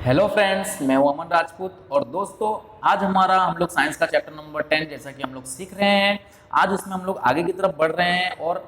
Hello friends, मैं हूं अमन राजपूत और दोस्तों आज हम लोग साइंस का चैप्टर नंबर 10 जैसा कि हम लोग सीख रहे हैं। आज इसमें हम लोग आगे की तरफ बढ़ रहे हैं और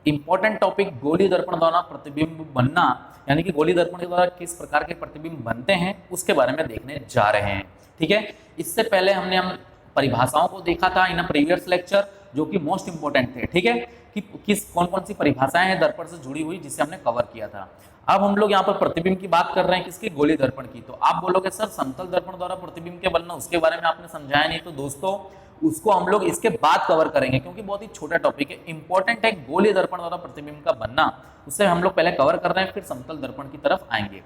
इम्पोर्टेंट टॉपिक गोली दर्पण द्वारा प्रतिबिंब बनना यानी कि गोली दर्पण के द्वारा किस प्रकार के प्रतिबिंब बनते हैं उसके बारे में देखने जा रहे हैं। ठीक है, इससे पहले हम परिभाषाओं को देखा था इन प्रीवियस लेक्चर जो कि मोस्ट इंपोर्टेंट थे। ठीक है, कि किस कौन कौन सी परिभाषाएं हैं दर्पण से जुड़ी हुई जिसे हमने कवर किया था। अब हम लोग यहाँ पर प्रतिबिंब की बात कर रहे हैं, किसकी? गोली दर्पण की। तो आप बोलोगे सर समतल दर्पण द्वारा प्रतिबिंब के बनना उसके बारे में आपने समझाया नहीं। तो दोस्तों उसको हम लोग इसके बाद कवर करेंगे क्योंकि बहुत ही छोटा टॉपिक है, इंपॉर्टेंट है। गोली दर्पण द्वारा प्रतिबिंब का बनना उससे हम लोग पहले कवर कर रहे हैं, फिर समतल दर्पण की तरफ आएंगे।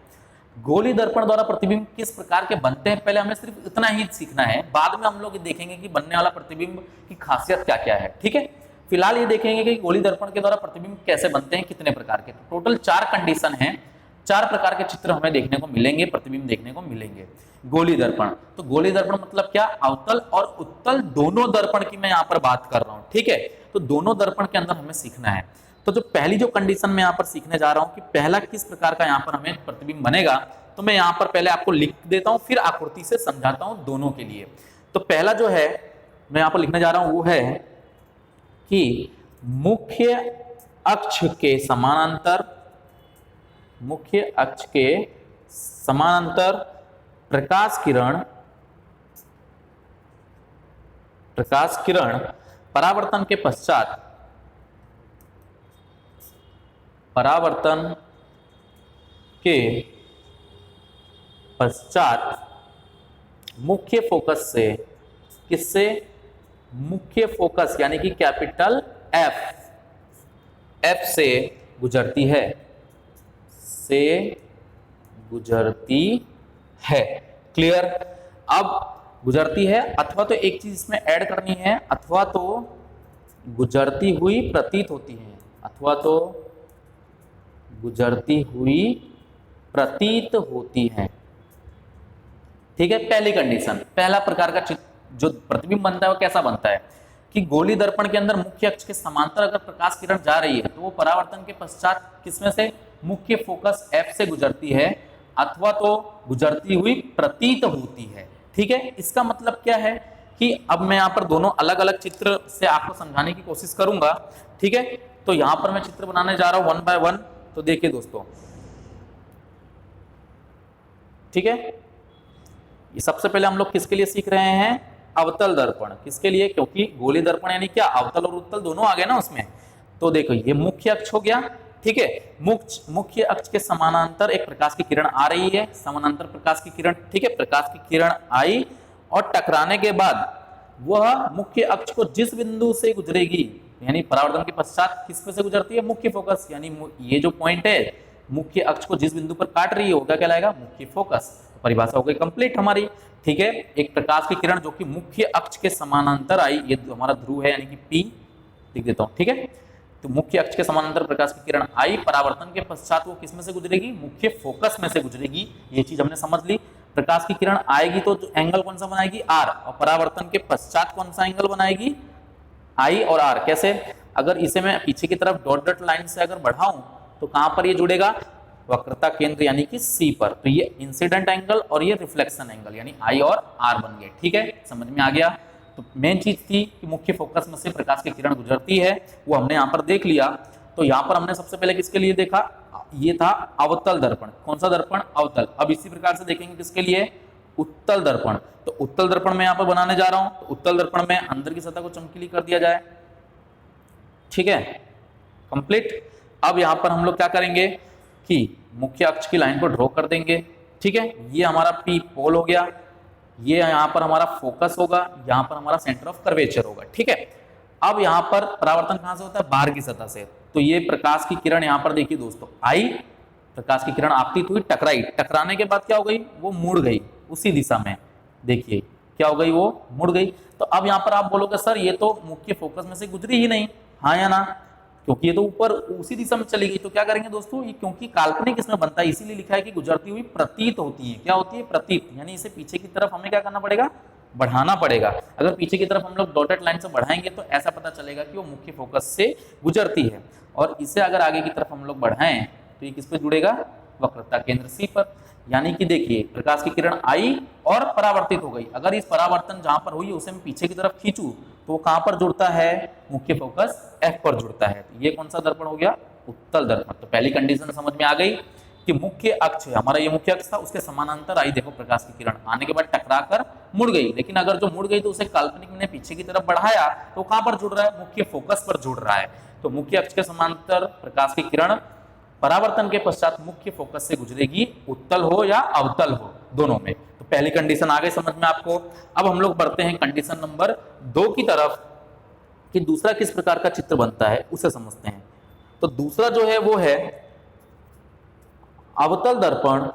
गोली दर्पण द्वारा प्रतिबिंब किस प्रकार के बनते हैं पहले हमें सिर्फ इतना ही सीखना है, बाद में हम लोग देखेंगे कि बनने वाला प्रतिबिंब की खासियत क्या क्या है। ठीक है, फिलहाल ये देखेंगे कि गोली दर्पण के द्वारा प्रतिबिंब कैसे बनते हैं, कितने प्रकार के। तो टोटल 4 कंडीशन हैं, 4 प्रकार के चित्र हमें देखने को मिलेंगे, प्रतिबिंब देखने को मिलेंगे। गोली दर्पण, तो गोली दर्पण मतलब क्या? अवतल और उत्तल दोनों दर्पण की मैं यहाँ पर बात कर रहा हूँ। ठीक है, तो दोनों दर्पण के अंदर हमें सीखना है। तो जो पहली जो कंडीशन मैं यहाँ पर सीखने जा रहा हूँ कि पहला किस प्रकार का यहाँ पर हमें प्रतिबिंब बनेगा, तो मैं यहाँ पर पहले आपको लिख देता हूँ फिर आकृति से समझाता हूँ दोनों के लिए। तो पहला जो है मैं यहाँ पर लिखने जा रहा हूँ वो है कि मुख्य अक्ष के समानांतर प्रकाश किरण परावर्तन के पश्चात मुख्य फोकस से, किससे? मुख्य फोकस यानी कि कैपिटल एफ से गुजरती है। क्लियर? अब गुजरती है अथवा तो एक चीज इसमें ऐड करनी है, अथवा तो गुजरती हुई प्रतीत होती है, ठीक है, पहली कंडीशन। पहला प्रकार का जो प्रतिबिंब बनता है वो कैसा बनता है कि गोली दर्पण के अंदर मुख्य अक्ष के समांतर अगर प्रकाश किरण जा रही है तो वो परावर्तन के पश्चात किसमें से? मुख्य फोकस एफ से गुजरती है अथवा तो गुजरती हुई प्रतीत होती है। ठीक है, इसका मतलब क्या है कि अब मैं यहाँ पर दोनों अलग अलग चित्र से आपको समझाने की कोशिश करूंगा। ठीक है, तो यहाँ पर मैं चित्र बनाने जा रहा हूं 1 बाय 1। तो देखिए दोस्तों, ठीक है, ये सबसे पहले हम लोग किसके लिए सीख रहे हैं? अवतल दर्पण। किसके लिए? क्योंकि गोली दर्पण यानी क्या, अवतल और उत्तल दोनों आ गए ना उसमें। तो देखो ये मुख्य अक्ष हो गया। ठीक है, मुख्य अक्ष के समानांतर एक प्रकाश की किरण आ रही है, समानांतर प्रकाश की किरण। ठीक है, प्रकाश की किरण आई और टकराने के बाद वह मुख्य अक्ष को जिस बिंदु से गुजरेगी यानी परावर्तन के पश्चात किस पे से गुजरती है? मुख्य फोकस। यानी ये जो पॉइंट है मुख्य अक्ष को जिस बिंदु पर काट रही है वो क्या कहलाएगा? मुख्य फोकस। परिभाषा हो गई कंप्लीट हमारी। ठीक है, एक प्रकाश की किरण जो कि मुख्य अक्ष के समानांतर आई, ये हमारा ध्रुव है यानी कि P लिख देता हूं। ठीक है, तो मुख्य अक्ष के समानांतर प्रकाश की किरण आई, परावर्तन के पश्चात वो किस में से गुजरेगी? मुख्य फोकस में से गुजरेगी। ये चीज हमने समझ ली। प्रकाश की किरण आएगी तो एंगल कौन सा बनाएगी? R, और परावर्तन के पश्चात कौन सा एंगल बनाएगी? I और R। कैसे? अगर इसे मैं पीछे की तरफ डॉट डॉट लाइन से अगर बढ़ाऊं तो कहां पर ये जुड़ेगा? वक्रता केंद्र यानी कि C पर। तो ये इंसिडेंट एंगल और ये रिफ्लेक्शन एंगल यानी I और R बन गए। ठीक है, समझ में आ गया। तो मेन चीज थी कि मुख्य फोकस में से प्रकाश की किरण गुजरती है, वो हमने यहाँ पर देख लिया। तो यहाँ पर हमने सबसे पहले किसके लिए देखा? ये था अवतल दर्पण। कौन सा दर्पण? अवतल। अब इसी प्रकार से देखेंगे किसके लिए? उत्तल दर्पण। तो उत्तल दर्पण में यहाँ पर बनाने जा रहा हूं। तो उत्तल दर्पण में अंदर की सतह को चमकीली कर दिया जाए। ठीक है, कंप्लीट। अब यहाँ पर हम लोग क्या करेंगे कि मुख्य अक्ष की लाइन को ड्रॉ कर देंगे। ठीक है, ये हमारा P पोल हो गया, ये यहाँ पर हमारा फोकस होगा, यहाँ पर हमारा सेंटर ऑफ कर्वेचर होगा। ठीक है, अब यहाँ पर परावर्तन कहाँ से होता है? बाहर की सतह से। तो ये प्रकाश की किरण यहाँ पर देखिए दोस्तों आई, प्रकाश की किरण आपतित हुई, टकराई, टकराने के बाद क्या हो गई? वो मुड़ गई उसी दिशा में। देखिए क्या हो गई? वो मुड़ गई। तो अब यहाँ पर आप बोलोगे सर ये तो मुख्य फोकस में से गुजरी ही नहीं, हाँ या ना? क्योंकि ये तो ऊपर उसी दिशा में चली गई। तो क्या करेंगे दोस्तों, ये क्योंकि काल्पनिक इसमें बनता है इसीलिए लिखा है कि गुजरती हुई प्रतीत होती है। क्या होती है? प्रतीत। यानी इसे पीछे की तरफ हमें क्या करना पड़ेगा? बढ़ाना पड़ेगा। अगर पीछे की तरफ हम लोग डॉटेड लाइन से बढ़ाएंगे तो ऐसा पता चलेगा कि वो मुख्य फोकस से गुजरती है, और इसे अगर आगे की तरफ हम लोग बढ़ाएं तो ये किस पे जुड़ेगा? वक्रता केंद्र C पर। यानी कि देखिए प्रकाश की किरण आई और परावर्तित हो गई। अगर इस परावर्तन जहां पर हुई उसे मैं पीछे की तरफ खींचूं तो वो कहां पर जुड़ता है, मुख्य फोकस F पर जुड़ता है। तो ये कौन सा दर्पण हो गया, उत्तल दर्पण। तो पहली कंडीशन समझ में आ गई कि मुख्य अक्ष है हमारा, ये मुख्य अक्ष था, उसके समानांतर आई देखो प्रकाश की किरण, आने के बाद टकरा कर मुड़ गई। लेकिन अगर जो मुड़ गई तो उसे काल्पनिक ने पीछे की तरफ बढ़ाया तो कहां पर जुड़ रहा है, मुख्य फोकस पर जुड़ रहा है। तो मुख्य अक्ष के समानांतर प्रकाश की किरण परावर्तन के पश्चात मुख्य फोकस से गुजरेगी, उत्तल हो या अवतल हो, दोनों में। तो पहली कंडीशन आ गई समझ में आपको। अब हम लोग बढ़ते हैं कंडीशन नंबर 2 की तरफ कि दूसरा किस प्रकार का चित्र बनता है उसे समझते हैं। तो दूसरा जो है वो है अवतल दर्पण।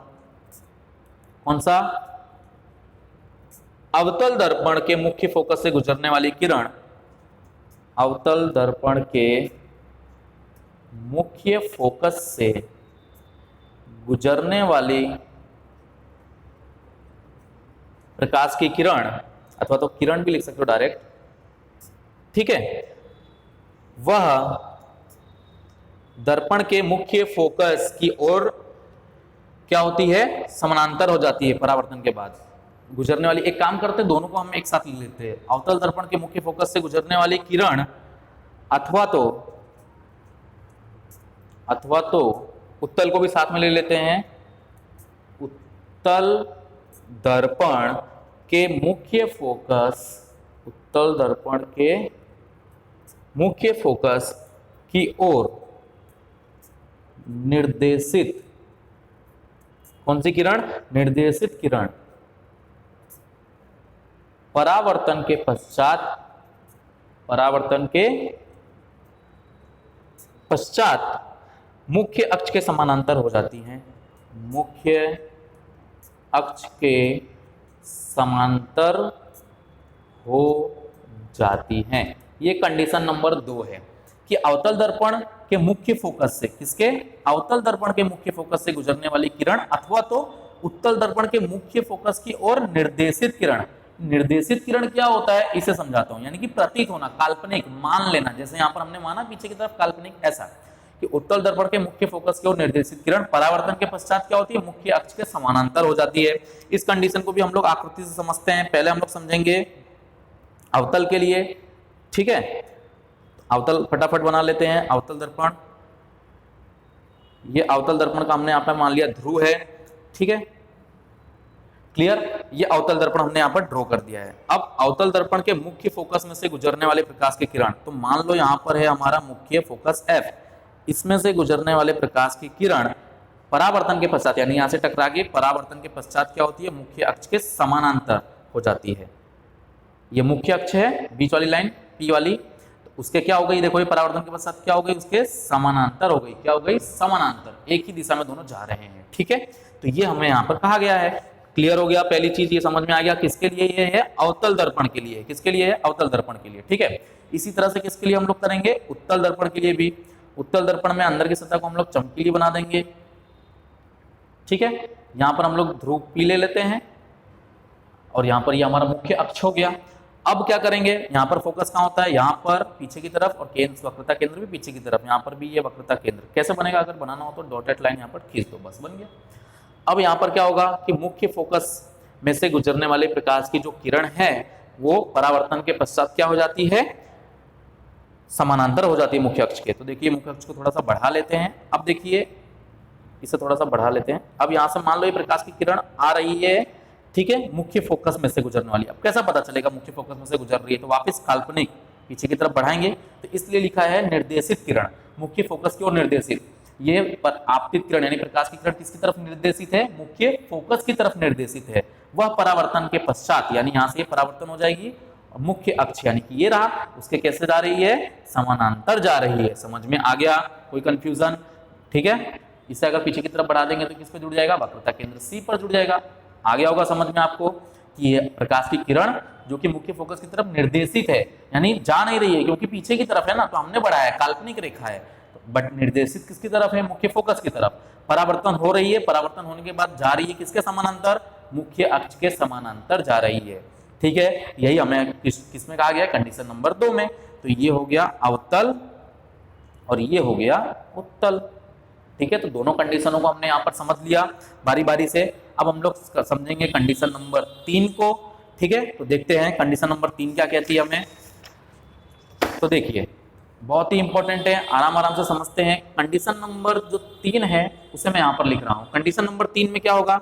कौन सा, अवतल दर्पण के मुख्य फोकस से गुजरने वाली किरण, अवतल दर्पण के मुख्य फोकस से गुजरने वाली प्रकाश की किरण, अथवा तो किरण भी लिख सकते हो डायरेक्ट, ठीक है, वह दर्पण के मुख्य फोकस की ओर क्या होती है, समानांतर हो जाती है। परावर्तन के बाद गुजरने वाली, एक काम करते हैं दोनों को हम एक साथ ले लेते हैं। अवतल दर्पण के मुख्य फोकस से गुजरने वाली किरण अथवा तो उत्तल को भी साथ में ले लेते हैं। उत्तल दर्पण के मुख्य फोकस, उत्तल दर्पण के मुख्य फोकस की ओर निर्देशित, कौन सी किरण, निर्देशित किरण परावर्तन के पश्चात मुख्य अक्ष के समानांतर हो जाती हैं, मुख्य अक्ष के समांतर हो जाती हैं। ये कंडीशन नंबर 2 है कि अवतल दर्पण के मुख्य फोकस से, किसके, अवतल दर्पण के मुख्य फोकस से गुजरने वाली किरण अथवा तो उत्तल दर्पण के मुख्य फोकस की ओर निर्देशित किरण। निर्देशित किरण क्या होता है इसे समझाता हूं, यानी कि प्रतीत होना, काल्पनिक, मान लेना। जैसे यहां पर हमने माना पीछे की तरफ काल्पनिक, ऐसा कि उत्तल दर्पण के मुख्य फोकस की ओर निर्देशित किरण परावर्तन के पश्चात क्या होती है, मुख्य अक्ष के समानांतर हो जाती है। इस कंडीशन को भी हम लोग आकृति से समझते हैं। पहले हम लोग समझेंगे अवतल के लिए, ठीक है, अवतल फटाफट बना लेते हैं। अवतल दर्पण, ये अवतल दर्पण का हमने यहाँ पे मान लिया ध्रुव है, ठीक है, क्लियर। ये अवतल दर्पण हमने यहाँ पर ड्रॉ कर दिया है। अब अवतल दर्पण के मुख्य फोकस में से गुजरने वाले प्रकाश की किरण, तो मान लो यहाँ पर है हमारा मुख्य फोकस F, इसमें से गुजरने वाले प्रकाश की किरण परावर्तन के पश्चात, यानी यहाँ से टकरा के परावर्तन के पश्चात क्या होती है, मुख्य अक्ष के समानांतर हो जाती है। ये मुख्य अक्ष है, बीच वाली लाइन P वाली, तो उसके क्या हो गई, देखो ये परावर्तन के पश्चात क्या हो गई, उसके समानांतर हो गई। क्या हो गई, समानांतर, एक ही दिशा में दोनों जा रहे हैं, ठीक है। तो ये हमें यहाँ पर कहा गया है। क्लियर हो गया, पहली चीज ये समझ में आ गया किसके लिए ये है, अवतल दर्पण के लिए। किसके लिए है, अवतल दर्पण के लिए, ठीक है। इसी तरह से किसके लिए हम लोग करेंगे, उत्तल दर्पण के लिए भी। उत्तल दर्पण में अंदर की सतह को हम लोग चमकीली बना देंगे, ठीक है। यहाँ पर हम लोग ध्रुव P ले लेते हैं और यहाँ पर ये हमारा मुख्य अक्ष हो गया। अब क्या करेंगे, यहाँ पर फोकस कहाँ होता है, यहाँ पर पीछे की तरफ, और केंद्र, वक्रता केंद्र भी पीछे की तरफ। यहाँ पर भी ये वक्रता केंद्र कैसे बनेगा, अगर बनाना हो तो डॉटेड लाइन यहाँ पर खींच दो, बस बन गया। अब यहाँ पर क्या होगा कि मुख्य फोकस में से गुजरने वाले प्रकाश की जो किरण है वो परावर्तन के पश्चात क्या हो जाती है, समानांतर हो जाती है मुख्य अक्ष के। तो देखिए मुख्य अक्ष को थोड़ा सा बढ़ा लेते हैं। अब देखिए इसे थोड़ा सा बढ़ा लेते हैं। अब यहाँ से मान लो ये प्रकाश की किरण आ रही है, ठीक है, मुख्य फोकस में से गुजरने वाली। अब कैसा पता चलेगा मुख्य फोकस में से गुजर रही है, तो वापस काल्पनिक पीछे की तरफ बढ़ाएंगे, तो इसलिए लिखा है निर्देशित किरण, मुख्य फोकस की ओर निर्देशित। ये आपतित किरण यानी प्रकाश की किरण किसकी तरफ निर्देशित है, मुख्य फोकस की तरफ निर्देशित है। वह परावर्तन के पश्चात, यानी यहाँ से परावर्तन हो जाएगी, मुख्य अक्ष यानी कि ये रहा, उसके कैसे जा रही है, समानांतर जा रही है। समझ में आ गया, कोई कंफ्यूजन, ठीक है। इसे अगर पीछे की तरफ बढ़ा देंगे तो किस पे जुड़ जाएगा, वक्रता केंद्र C पर जुड़ जाएगा। आ गया होगा समझ में आपको कि ये प्रकाश की किरण जो कि मुख्य फोकस की तरफ निर्देशित है, यानी जा नहीं रही है क्योंकि पीछे की तरफ है ना, तो हमने बढ़ाया, काल्पनिक रेखा है, बट निर्देशित किसकी तरफ है, मुख्य फोकस की तरफ। परावर्तन हो रही है, परावर्तन होने के बाद जा रही है किसके समानांतर, मुख्य अक्ष के समानांतर जा रही है, ठीक है। यही हमें किसमें कहा गया, कंडीशन नंबर 2 में। तो ये हो गया अवतल और ये हो गया उत्तल, ठीक है, तो दोनों कंडीशनों को हमने यहाँ पर समझ लिया बारी बारी से। अब हम लोग समझेंगे कंडीशन नंबर 3 को। ठीक है, तो देखते हैं कंडीशन नंबर 3 क्या कहती है हमें। तो देखिए बहुत ही इंपॉर्टेंट है, आराम आराम से समझते हैं। कंडीशन नंबर जो 3 है उसे मैं यहाँ पर लिख रहा हूँ। कंडीशन नंबर 3 में क्या होगा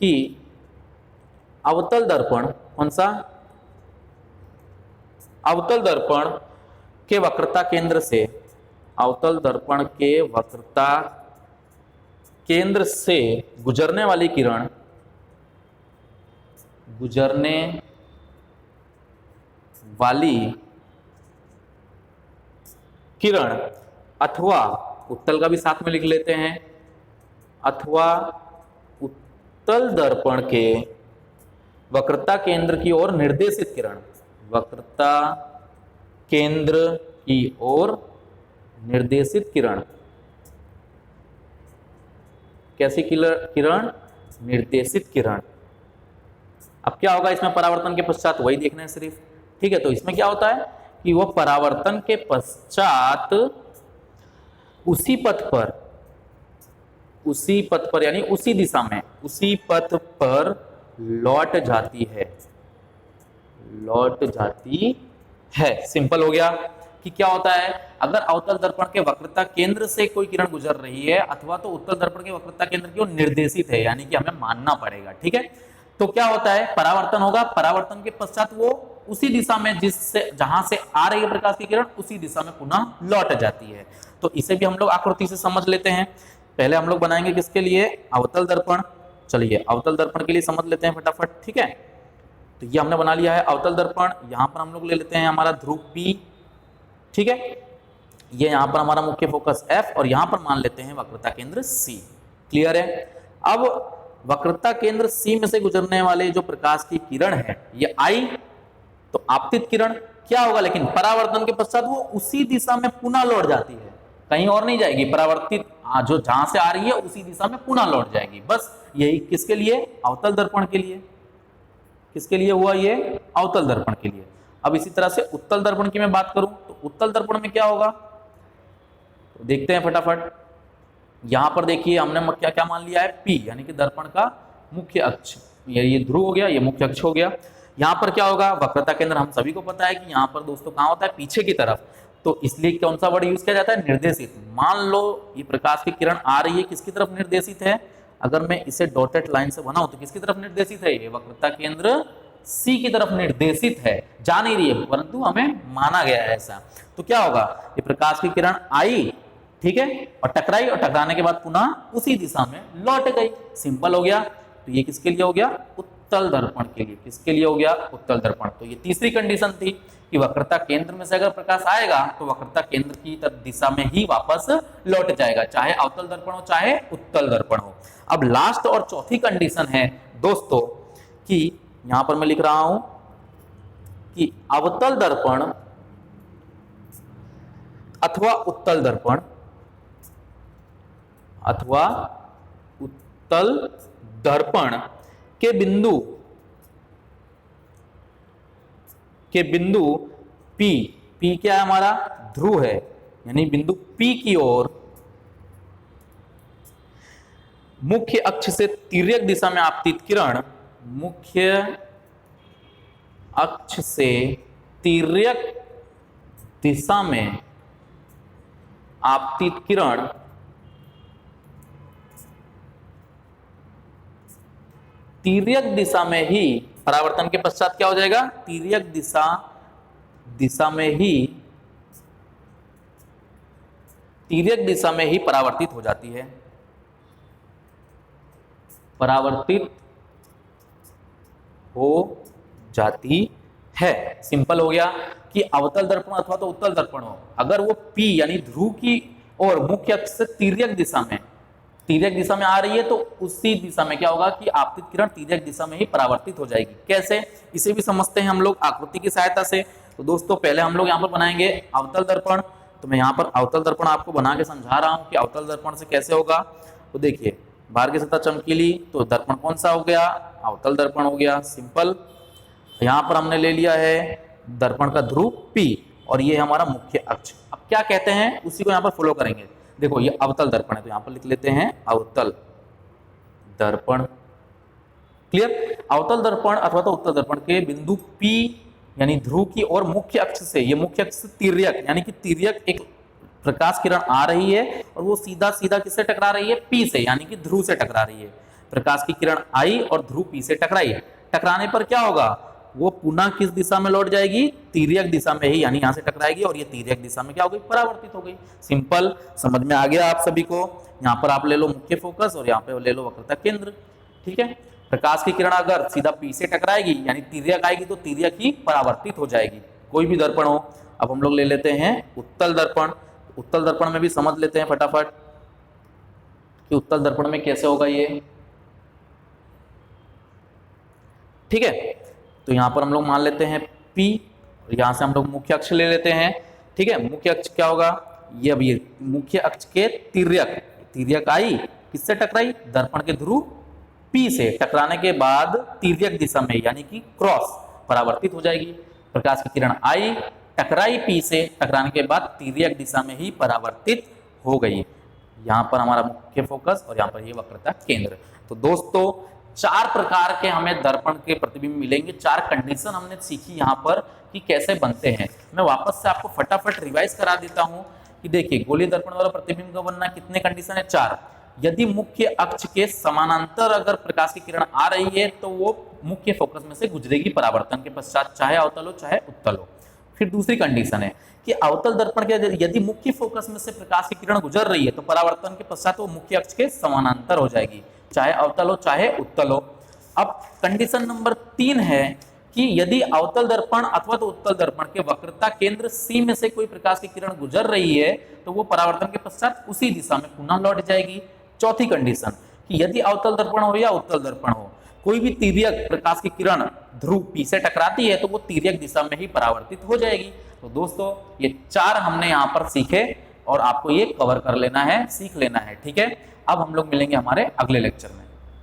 कि अवतल दर्पण, कौन सा, अवतल दर्पण के वक्रता केंद्र से, अवतल दर्पण के वक्रता केंद्र से गुजरने वाली किरण, गुजरने वाली किरण अथवा, उत्तल का भी साथ में लिख लेते हैं, अथवा उत्तल दर्पण के वक्रता केंद्र की ओर निर्देशित किरण, वक्रता केंद्र की ओर निर्देशित किरण, कैसी किरण, निर्देशित किरण। अब क्या होगा इसमें परावर्तन के पश्चात, वही देखना है सिर्फ। ठीक है, तो इसमें क्या होता है कि वो परावर्तन के पश्चात उसी पथ पर यानी उसी दिशा में, उसी पथ पर लौट जाती है, लौट जाती है। सिंपल हो गया कि क्या होता है, अगर अवतल दर्पण के वक्रता केंद्र से कोई किरण गुजर रही है अथवा तो उत्तल दर्पण के वक्रता केंद्र की ओर निर्देशित है, यानी कि हमें मानना पड़ेगा। ठीक है, तो क्या होता है, परावर्तन होगा, परावर्तन के पश्चात वो उसी दिशा में जिससे, जहां से आ रही है प्रकाश की किरण, उसी दिशा में पुनः लौट जाती है। तो इसे भी हम लोग आकृति से समझ लेते हैं। पहले हम लोग बनाएंगे किसके लिए, अवतल दर्पण। चलिए अवतल दर्पण के लिए समझ लेते हैं फटाफट। ठीक है, तो ये हमने बना लिया है अवतल दर्पण। यहां पर हम लोग ले लेते हैं हमारा ध्रुव P। ठीक है, ये यहां पर हमारा मुख्य फोकस F और यहां पर मान लेते हैं वक्रता केंद्र C। क्लियर है। अब वक्रता केंद्र C में से गुजरने वाले जो प्रकाश की किरण है ये I, तो आपतित किरण क्या होगा, लेकिन परावर्तन के पश्चात वो उसी दिशा में पुनः लौट जाती है, कहीं और नहीं जाएगी। परावर्तित जो जहां से आ रही है उसी दिशा में पुनः लौट जाएगी। बस यही किसके लिए, अवतल दर्पण के लिए। किसके लिए हुआ ये, अवतल दर्पण के लिए। अब इसी तरह से उत्तल दर्पण की मैं बात करूं तो उत्तल दर्पण में क्या होगा, तो देखते हैं फटाफट। यहां पर देखिए हमने क्या क्या मान लिया है, P यानी कि दर्पण का मुख्य अक्ष, ये ध्रुव हो गया, ये मुख्य अक्ष हो गया। यहाँ पर क्या होगा, वक्रता केंद्र हम सभी को पता है कि यहाँ पर दोस्तों कहाँ होता है, पीछे की तरफ। तो इसलिए कौन सा वर्ड यूज किया जाता है, निर्देशित। मान लो ये प्रकाश की किरण आ रही है, किसकी तरफ निर्देशित है, अगर मैं इसे डॉटेड लाइन से बनाऊं तो किसकी तरफ निर्देशित है, ये वक्रता केंद्र C की तरफ निर्देशित है। जा नहीं रही है परंतु हमें माना गया है ऐसा। तो क्या होगा, ये प्रकाश की किरण आई, ठीक है, और टकराई, और टकराने के बाद पुनः उसी दिशा में लौट गई। सिंपल हो गया। तो ये किसके लिए हो गया, उत्तल दर्पण के लिए। किसके लिए हो गया, उत्तल दर्पण। तो ये तीसरी कंडीशन थी कि वक्रता केंद्र में से अगर प्रकाश आएगा तो वक्रता केंद्र की दिशा में ही वापस लौट जाएगा, चाहे अवतल दर्पण हो चाहे उत्तल दर्पण हो। अब लास्ट और चौथी कंडीशन है दोस्तों कि यहां पर मैं लिख रहा हूं कि अवतल दर्पण अथवा उत्तल दर्पण, अथवा उत्तल दर्पण के बिंदु P क्या है हमारा, ध्रुव है, यानी बिंदु P की ओर मुख्य अक्ष से तिर्यक दिशा में आपतित किरण, मुख्य अक्ष से तिर्यक दिशा में आपतित किरण तिर्यक दिशा में ही, परावर्तन के पश्चात क्या हो जाएगा, तिर्यक दिशा में ही परावर्तित हो जाती है, परावर्तित हो जाती है। सिंपल हो गया कि अवतल दर्पण अथवा तो उत्तल दर्पण हो, अगर वो P यानी ध्रुव की और मुख्य अक्ष से तिर्यक दिशा में आ रही है तो उसी दिशा में क्या होगा कि आपतित किरण तिर्यक दिशा में ही परावर्तित हो जाएगी। कैसे, इसे भी समझते हैं हम लोग आकृति की सहायता से। तो दोस्तों पहले हम लोग यहाँ पर बनाएंगे अवतल दर्पण। तो मैं यहाँ पर अवतल दर्पण आपको बना के समझा रहा हूँ कि अवतल दर्पण से कैसे होगा। तो देखिए बाहर की सतह चमकीली, तो दर्पण कौन सा हो गया, अवतल दर्पण हो गया। सिंपल। यहाँ पर हमने ले लिया है दर्पण का ध्रुव P और ये हमारा मुख्य अक्ष। अब क्या कहते हैं उसी को यहाँ पर फॉलो करेंगे। देखो ये अवतल दर्पण है, तो यहाँ पर लिख लेते हैं अवतल दर्पण। क्लियर। अवतल दर्पण अथवा तो उत्तल दर्पण के बिंदु P यानी ध्रुव की और मुख्य अक्ष से, ये मुख्य अक्ष से तिर्यक यानी कि तिर्यक एक प्रकाश किरण आ रही है और वो सीधा सीधा किससे टकरा रही है, P से, यानी कि ध्रुव से टकरा रही है। प्रकाश की किरण आई और ध्रुव P से टकराई, टकराने पर क्या होगा, वो पुनः किस दिशा में लौट जाएगी, तिर्यक दिशा में ही, यानी यहां से टकराएगी और ये तिर्यक दिशा में क्या हो गई, परावर्तित हो गई। सिंपल, समझ में आ गया आप सभी को। यहाँ पर आप ले लो मुख्य फोकस और यहाँ पे ले लो वक्रता केंद्र। ठीक है। प्रकाश की किरण अगर सीधा P से टकराएगी यानी तिर्यक आएगी तो तिर्यक ही परावर्तित हो जाएगी, कोई भी दर्पण हो। अब हम लोग ले लेते हैं उत्तल दर्पण। उत्तल दर्पण में भी समझ लेते हैं फटाफट कि उत्तल दर्पण में कैसे होगा ये। ठीक है, तो यहां पर हम लोग मान लेते हैं P, यहां से हम लोग मुख्य अक्ष ले लेते हैं। ठीक है, मुख्य अक्ष क्या होगा, ये अब ये मुख्य अक्ष के तिर्यक, तिर्यक आई किससे टकराई, दर्पण के ध्रुव P से, टकराने के बाद तिर्यक दिशा में यानी कि क्रॉस परावर्तित हो जाएगी। प्रकाश की किरण आई, टकराई P से, टकराने के बाद तिर्यक दिशा में ही परावर्तित हो गई। यहाँ पर हमारा मुख्य फोकस और यहाँ पर ये वक्रता केंद्र। तो दोस्तों 4 प्रकार के हमें दर्पण के प्रतिबिंब मिलेंगे, 4 कंडीशन हमने सीखी यहाँ पर कि कैसे बनते हैं। मैं वापस से आपको फटाफट रिवाइज करा देता हूँ कि देखिए गोलीय दर्पण वाला प्रतिबिंब का बनना कितने कंडीशन है, 4। यदि मुख्य अक्ष के समानांतर अगर प्रकाश की किरण आ रही है तो वो मुख्य फोकस में से गुजरेगी परावर्तन के पश्चात, चाहे अवतल हो चाहे उत्तल हो। फिर दूसरी कंडीशन है कि अवतल दर्पण के यदि मुख्य फोकस में से प्रकाश की किरण गुजर रही है तो परावर्तन के पश्चात वो मुख्य अक्ष के समानांतर हो जाएगी, चाहे अवतल हो चाहे उत्तल हो। अब कंडीशन नंबर 3 है कि यदि अवतल दर्पण अथवा तो उत्तल दर्पण के वक्रता केंद्र C में से कोई प्रकाश की किरण गुजर रही है तो वो परावर्तन के पश्चात उसी दिशा में पुनः लौट जाएगी। चौथी कंडीशन कि यदि अवतल दर्पण हो या उत्तल दर्पण हो, कोई भी तिर्यक प्रकाश की किरण ध्रुव P से टकराती है तो वो तिर्यक दिशा में ही परावर्तित हो जाएगी। तो दोस्तों ये 4 हमने यहाँ पर सीखे और आपको ये कवर कर लेना है, सीख लेना है। ठीक है, अब हम लोग मिलेंगे हमारे अगले लेक्चर में।